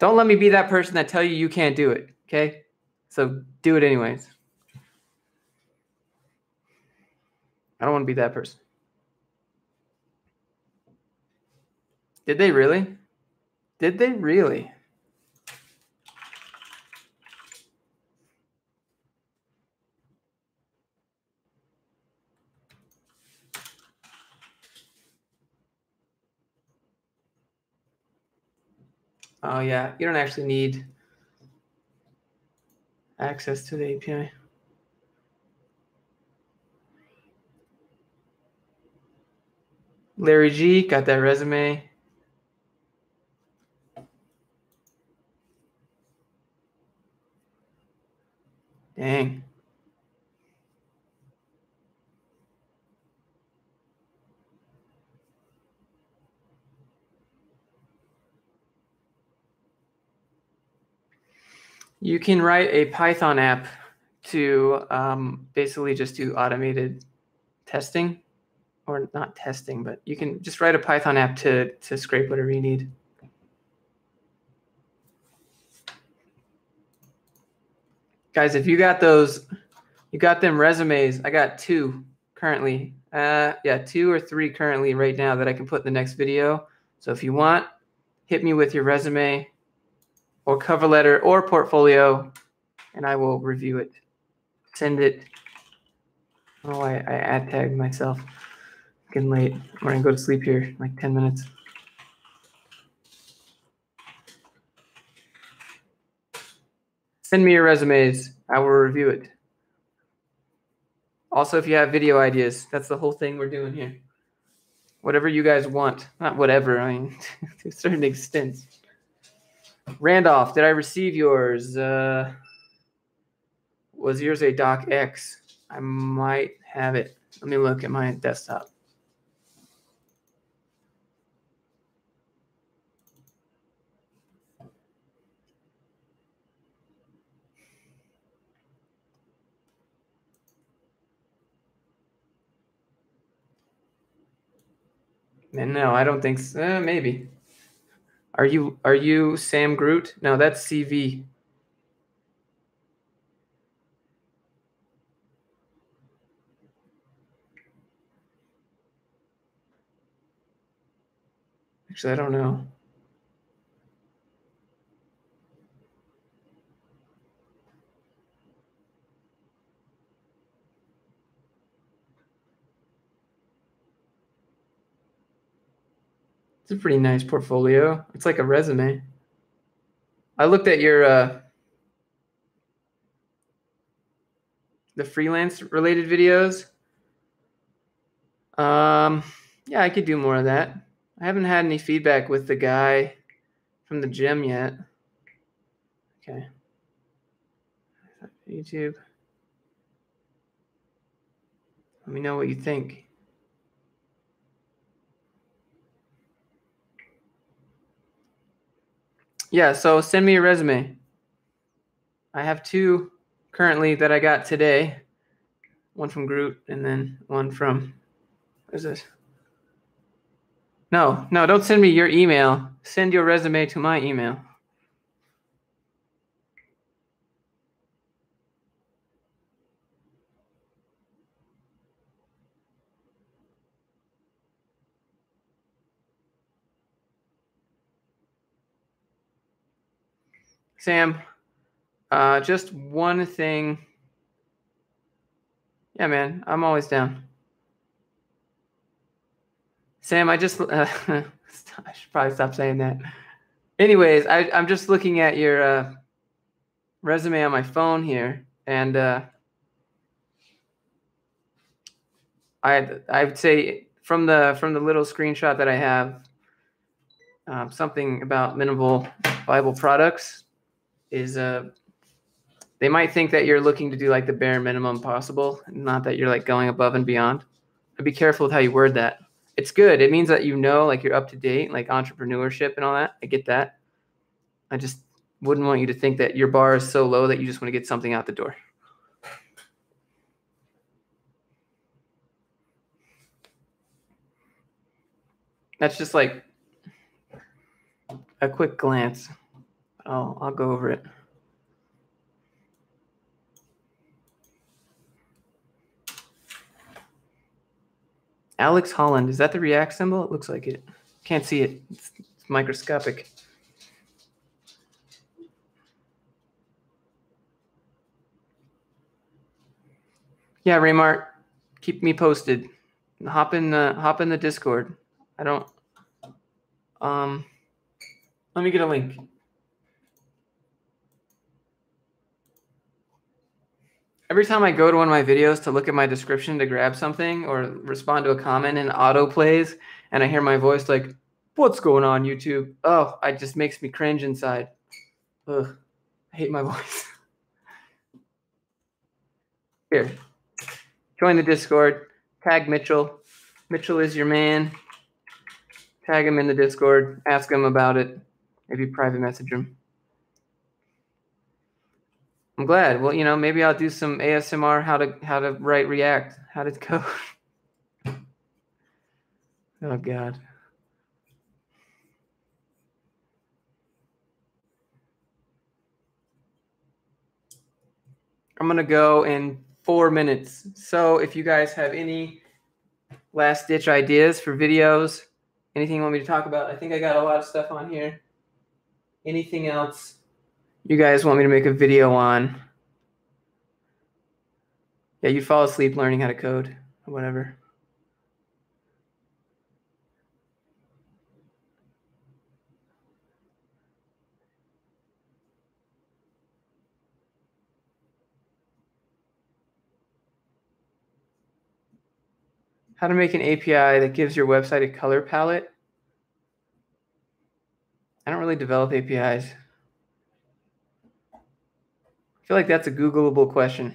Speaker 1: Don't let me be that person that tell you you can't do it, okay? So do it anyways. I don't want to be that person. Did they really? Did they really? Oh yeah, you don't actually need access to the API. Larry G, got that resume. Dang. You can write a Python app to basically just do automated testing, or not testing, but you can just write a Python app to scrape whatever you need. Guys, if you got those, you got them resumes. I got 2 currently. Yeah, 2 or 3 currently right now that I can put in the next video. So if you want, hit me with your resume or cover letter or portfolio, and I will review it. Send it. Oh, I ad tagged myself. Getting late. I'm going to go to sleep here in like 10 minutes. Send me your resumes. I will review it. Also, if you have video ideas, that's the whole thing we're doing here. Whatever you guys want. Not whatever, I mean, to a certain extent. Randolph, did I receive yours? Was yours a docx? I might have it. Let me look at my desktop. And no, I don't think so. Maybe. Are you Sam Groot? No, that's CV. Actually, I don't know. It's a pretty nice portfolio. It's like a resume. I looked at your the freelance related videos. Yeah, I could do more of that. I haven't had any feedback with the guy from the gym yet. Okay. YouTube. Let me know what you think. Yeah, so send me a resume. I have 2 currently that I got today. One from Groot and then one from, what is this? No, don't send me your email. Send your resume to my email. Sam, just one thing. Yeah, man, I'm always down. Sam, I just I should probably stop saying that. Anyways, I'm just looking at your resume on my phone here, and I'd say from the little screenshot that I have, something about minimal viable products is they might think that you're looking to do like the bare minimum possible, not that you're like going above and beyond. But be careful with how you word that. It's good. It means that you know, like you're up to date, like entrepreneurship and all that. I get that. I just wouldn't want you to think that your bar is so low that you just want to get something out the door. That's just like a quick glance. I'll go over it. Alex Holland, is that the React symbol? It looks like it. Can't see it. It's microscopic. Yeah, Raymart, keep me posted. Hop in the Discord. I don't. Let me get a link. Every time I go to one of my videos to look at my description to grab something or respond to a comment and auto plays, and I hear my voice like, "What's going on, YouTube?" Oh, it just makes me cringe inside. Ugh, I hate my voice. Here, join the Discord. Tag Mitchell. Mitchell is your man. Tag him in the Discord. Ask him about it. Maybe private message him. I'm glad. Well, maybe I'll do some ASMR how to write React, how to code. Oh God. I'm gonna go in 4 minutes. So if you guys have any last ditch ideas for videos, anything you want me to talk about, I think I got a lot of stuff on here. Anything else you guys want me to make a video on? Yeah, you fall asleep learning how to code or whatever. How to make an API that gives your website a color palette. I don't really develop APIs. I feel like that's a Googleable question.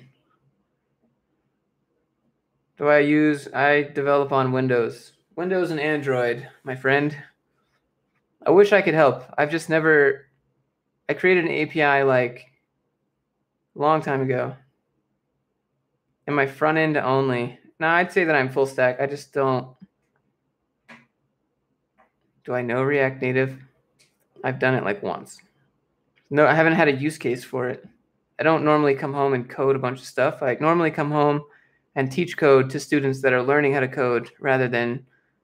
Speaker 1: I develop on Windows. Windows and Android, my friend. I wish I could help. I created an API like a long time ago. And my front end only. Now I'd say that I'm full stack. I just don't. Do I know React Native? I've done it like once. No, I haven't had a use case for it. I don't normally come home and code a bunch of stuff. I normally come home and teach code to students that are learning how to code rather than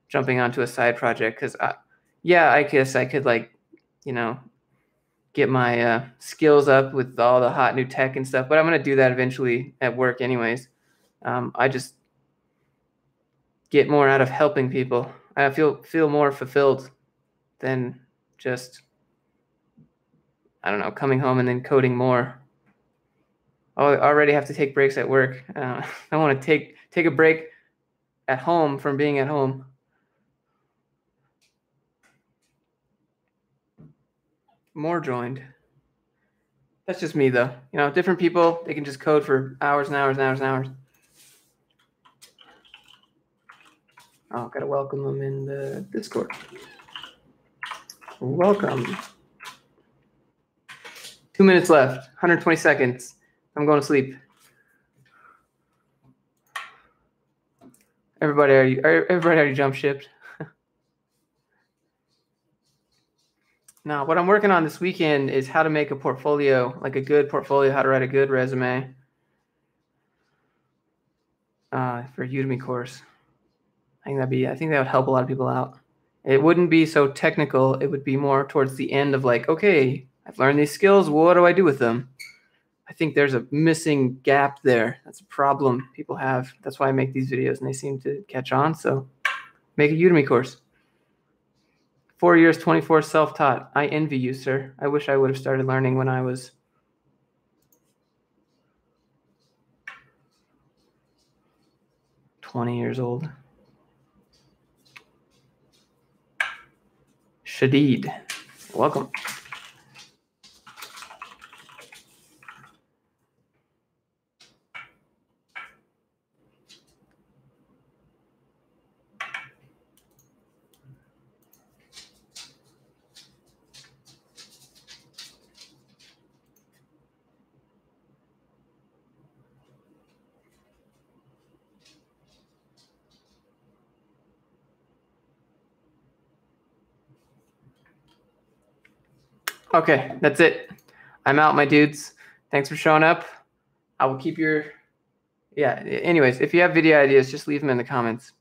Speaker 1: jumping onto a side project. Because, I guess I could get my skills up with all the hot new tech and stuff. But I'm going to do that eventually at work anyways. I just get more out of helping people. I feel more fulfilled than just, I don't know, coming home and then coding more. I already have to take breaks at work. I want to take a break at home from being at home. More joined. That's just me, though. Different people, they can just code for hours and hours and hours and hours. Oh, gotta welcome them in the Discord. Welcome. 2 minutes left, 120 seconds. I'm going to sleep. Everybody already jump shipped. Now, what I'm working on this weekend is how to make a portfolio, like a good portfolio, how to write a good resume for a Udemy course. I think that would help a lot of people out. It wouldn't be so technical. It would be more towards the end of like, okay, I've learned these skills. What do I do with them? I think there's a missing gap there. That's a problem people have. That's why I make these videos and they seem to catch on. So make a Udemy course. 4 years, 24 self-taught. I envy you, sir. I wish I would have started learning when I was 20 years old. Shadid, welcome. Okay, that's it. I'm out, my dudes. Thanks for showing up. I will keep your, anyways, if you have video ideas, just leave them in the comments.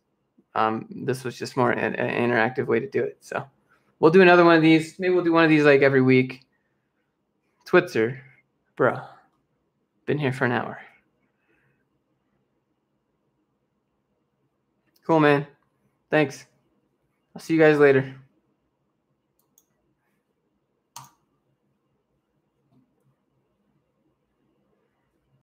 Speaker 1: This was just more an interactive way to do it. So we'll do another one of these. Maybe we'll do one of these like every week. Twitzer, bro, been here for an hour. Cool, man. Thanks. I'll see you guys later.